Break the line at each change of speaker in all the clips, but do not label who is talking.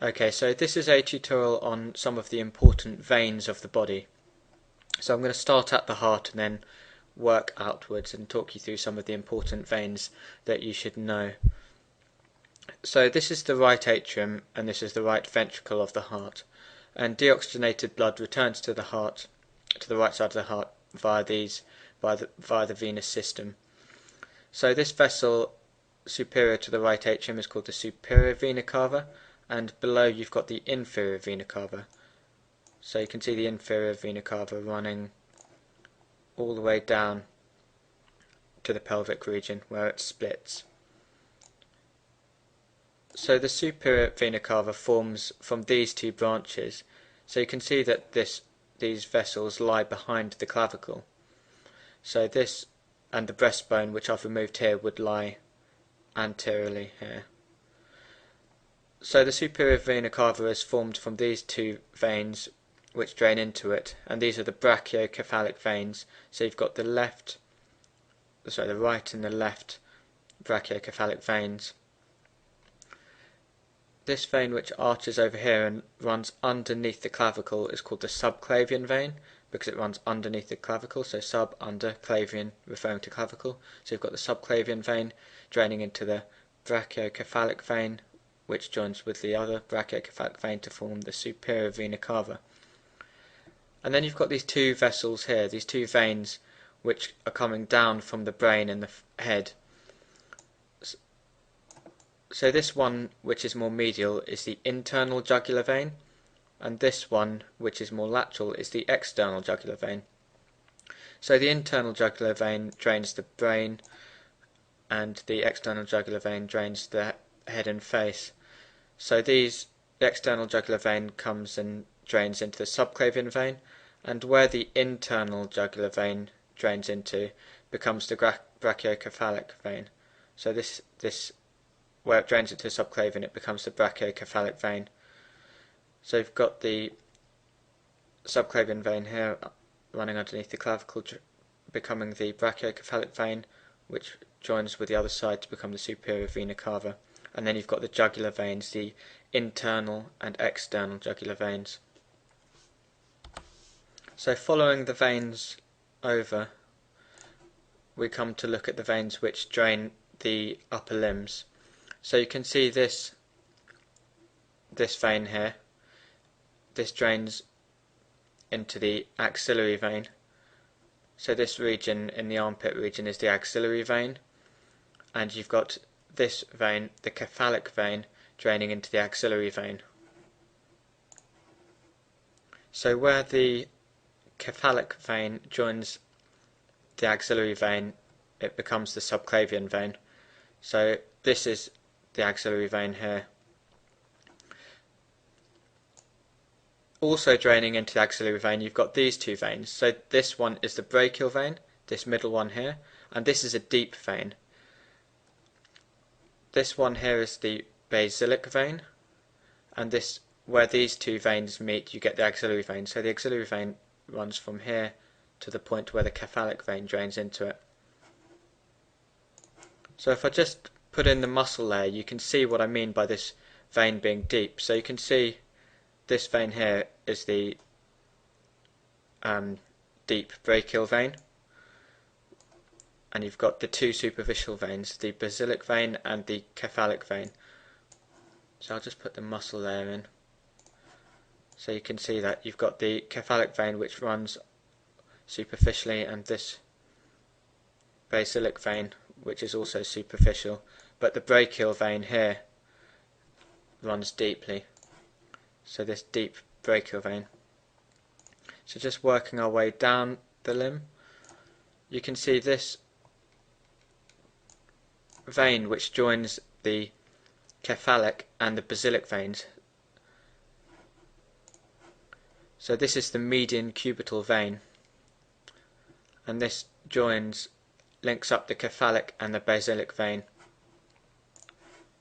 Okay, so this is a tutorial on some of the important veins of the body. So I'm going to start at the heart and then work outwards and talk you through some of the important veins that you should know. So this is the right atrium and this is the right ventricle of the heart. And deoxygenated blood returns to the heart, to the right side of the heart, via the venous system. So this vessel superior to the right atrium is called the superior vena cava, and below you've got the inferior vena cava. So you can see the inferior vena cava running all the way down to the pelvic region where it splits. So the superior vena cava forms from these two branches. So you can see that these vessels lie behind the clavicle. So this and the breastbone, which I've removed here, would lie anteriorly here. So the superior vena cava is formed from these two veins which drain into it, and these are the brachiocephalic veins. So you've got the right and the left brachiocephalic veins. This vein which arches over here and runs underneath the clavicle is called the subclavian vein, because it runs underneath the clavicle, so sub, under, clavian, referring to clavicle. So you've got the subclavian vein draining into the brachiocephalic vein, which joins with the other brachiocephalic vein to form the superior vena cava. And then you've got these two vessels here, these two veins which are coming down from the brain and the head. So this one, which is more medial, is the internal jugular vein, and this one, which is more lateral, is the external jugular vein. So the internal jugular vein drains the brain, and the external jugular vein drains the head and face. So the external jugular vein comes and drains into the subclavian vein, and where the internal jugular vein drains into becomes the brachiocephalic vein. So this where it drains into the subclavian, it becomes the brachiocephalic vein. So you've got the subclavian vein here running underneath the clavicle, becoming the brachiocephalic vein, which joins with the other side to become the superior vena cava. And then you've got the jugular veins, the internal and external jugular veins. So following the veins over, we come to look at the veins which drain the upper limbs. So you can see this vein here. This drains into the axillary vein. So this region in the armpit region is the axillary vein, and you've got this vein, the cephalic vein, draining into the axillary vein. So where the cephalic vein joins the axillary vein, it becomes the subclavian vein. So this is the axillary vein here. Also draining into the axillary vein, you've got these two veins. So this one is the brachial vein, this middle one here, and this is a deep vein. This one here is the basilic vein, and this, where these two veins meet, you get the axillary vein. So the axillary vein runs from here to the point where the cephalic vein drains into it. So if I just put in the muscle layer, you can see what I mean by this vein being deep. So you can see this vein here is the deep brachial vein, and you've got the two superficial veins, the basilic vein and the cephalic vein. So I'll just put the muscle layer in. So you can see that you've got the cephalic vein which runs superficially, and this basilic vein which is also superficial, but the brachial vein here runs deeply. So this deep brachial vein. So just working our way down the limb, you can see this vein which joins the cephalic and the basilic veins. So this is the median cubital vein, and this links up the cephalic and the basilic vein.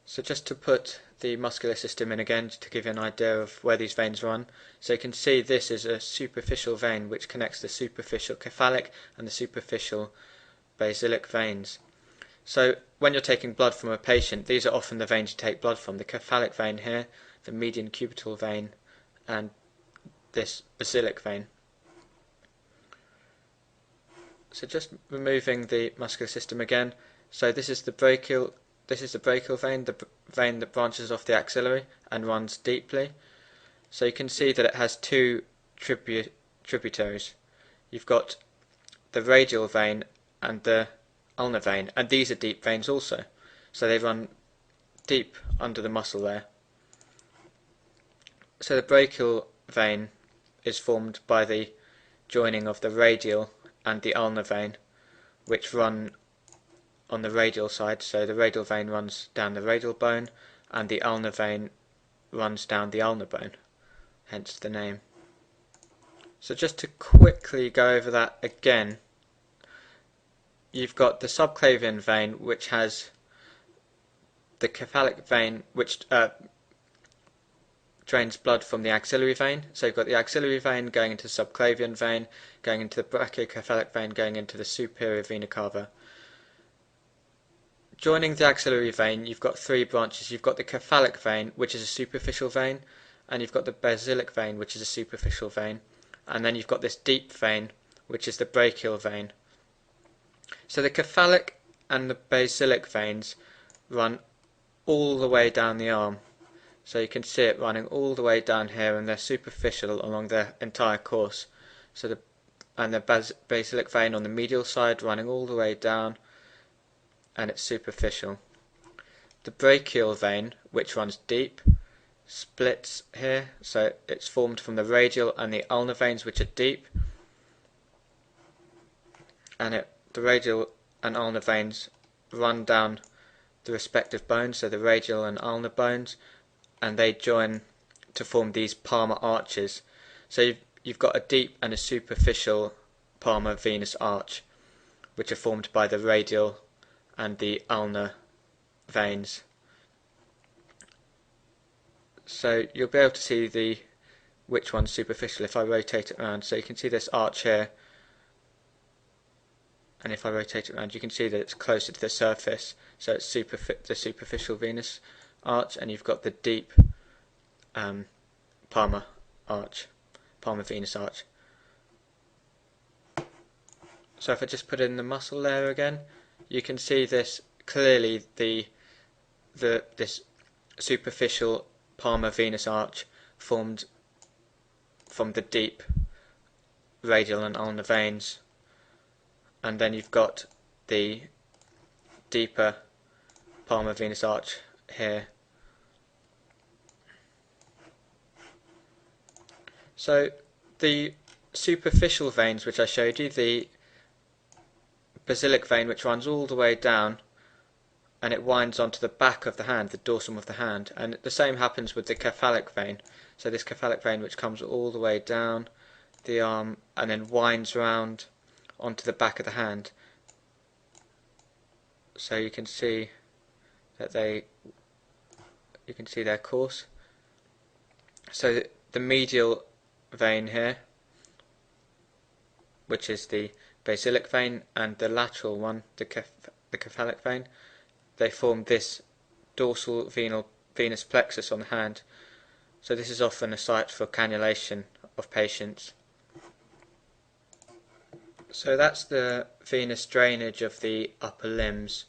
So just to put the muscular system in again, to give you an idea of where these veins run. So you can see this is a superficial vein which connects the superficial cephalic and the superficial basilic veins. So when you're taking blood from a patient, these are often the veins you take blood from. The cephalic vein here the median cubital vein and this basilic vein. So just removing the muscular system again. So this is the brachial vein, the vein that branches off the axillary and runs deeply. So you can see that it has two tributaries. You've got the radial vein and the ulnar vein, and these are deep veins also. So they run deep under the muscle there. So the brachial vein is formed by the joining of the radial and the ulnar vein, which run on the radial side. So the radial vein runs down the radial bone and the ulnar vein runs down the ulnar bone, hence the name. So just to quickly go over that again, you've got the subclavian vein, which has the cephalic vein, which drains blood from the axillary vein. So you've got the axillary vein going into the subclavian vein, going into the brachiocephalic vein, going into the superior vena cava. Joining the axillary vein, you've got three branches. You've got the cephalic vein, which is a superficial vein, and you've got the basilic vein, which is a superficial vein, and then you've got this deep vein, which is the brachial vein. So the cephalic and the basilic veins run all the way down the arm. So you can see it running all the way down here, and they're superficial along their entire course. So the basilic vein on the medial side running all the way down, and it's superficial. The brachial vein, which runs deep, splits here, so it's formed from the radial and the ulnar veins, which are deep, and the radial and ulnar veins run down the respective bones, so the radial and ulnar bones, and they join to form these palmar arches. So you've got a deep and a superficial palmar venous arch, which are formed by the radial and the ulnar veins. So you'll be able to see which one's superficial if I rotate it around. So you can see this arch here, and if I rotate it around, you can see that it's closer to the surface. So it's the superficial venous arch, and you've got the deep palmar venous arch. So if I just put in the muscle layer again, you can see this clearly, this superficial palmar venous arch formed from the deep radial and ulnar veins, and then you've got the deeper palmar venous arch here. So the superficial veins which I showed you, the basilic vein, which runs all the way down and it winds onto the back of the hand, the dorsum of the hand, and the same happens with the cephalic vein. So this cephalic vein, which comes all the way down the arm and then winds round onto the back of the hand. So you can see that you can see their course. So the medial vein here, which is the basilic vein, and the lateral one, the cephalic vein, they form this dorsal venous plexus on the hand. So this is often a site for cannulation of patients. So that's the venous drainage of the upper limbs.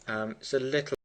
It's a little